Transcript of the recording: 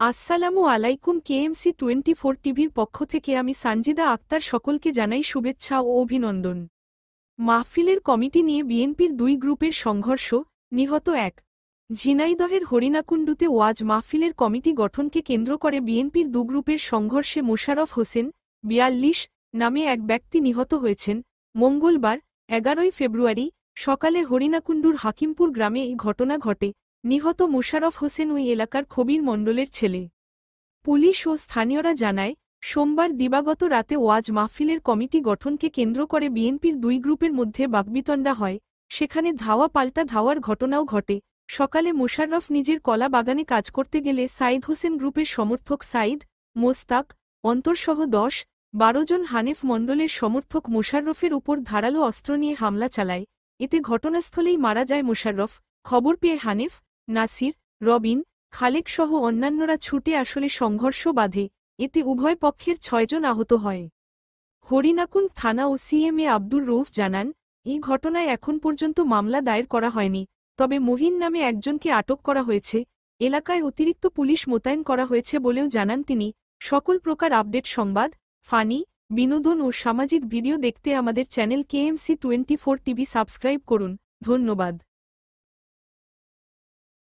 আসসালামু আলাইকুম। কেএমসি 24 টিভির পক্ষ থেকে আমি সানজিদা আক্তার সকলকে জানাই শুভেচ্ছা ও অভিনন্দন। মাহফিলের কমিটি নিয়ে বিএনপির দুই গ্রুপের সংঘর্ষ, নিহত এক। ঝিনাইদহের হরিণাকুণ্ডুতে ওয়াজ মাহফিলের কমিটি গঠনকে কেন্দ্র করে বিএনপির দু গ্রুপের সংঘর্ষে মোশাররফ হোসেন ৪২ নামে এক ব্যক্তি নিহত হয়েছেন। মঙ্গলবার ১১ ফেব্রুয়ারি সকালে হরিণাকুণ্ডুর হাকিমপুর গ্রামে এই ঘটনা ঘটে। নিহত মোশাররফ হোসেন ওই এলাকার খবির মণ্ডলের ছেলে। পুলিশ ও স্থানীয়রা জানায়, সোমবার দিবাগত রাতে ওয়াজ মাহফিলের কমিটি গঠনকে কেন্দ্র করে বিএনপির দুই গ্রুপের মধ্যে বাকবিতণ্ডা হয়। সেখানে ধাওয়া পাল্টা ধাওয়ার ঘটনাও ঘটে। সকালে মোশাররফ নিজের কলা বাগানে কাজ করতে গেলে সাইদ হোসেন গ্রুপের সমর্থক সাইদ, মোস্তাক, অন্তরসহ ১০-১২ জন হানেফ মণ্ডলের সমর্থক মোশাররফের উপর ধারালো অস্ত্র নিয়ে হামলা চালায়। এতে ঘটনাস্থলেই মারা যায় মোশাররফ। খবর পেয়ে হানিফ, নাসির, রবিন, খালেক সহ অন্যান্যরা ছুটে আসলে সংঘর্ষ বাধে। এতে উভয় পক্ষের ৬ জন আহত হয়। হরিণাকুণ্ড থানা ওসিএমএ আব্দুর রউফ জানান, এই ঘটনায় এখন পর্যন্ত মামলা দায়ের করা হয়নি, তবে মহিন নামে একজনকে আটক করা হয়েছে। এলাকায় অতিরিক্ত পুলিশ মোতায়েন করা হয়েছে বলেও জানান তিনি। সকল প্রকার আপডেট সংবাদ, ফানি, বিনোদন ও সামাজিক ভিডিও দেখতে আমাদের চ্যানেল কেএমসি 24 টিভি সাবস্ক্রাইব করুন। ধন্যবাদ।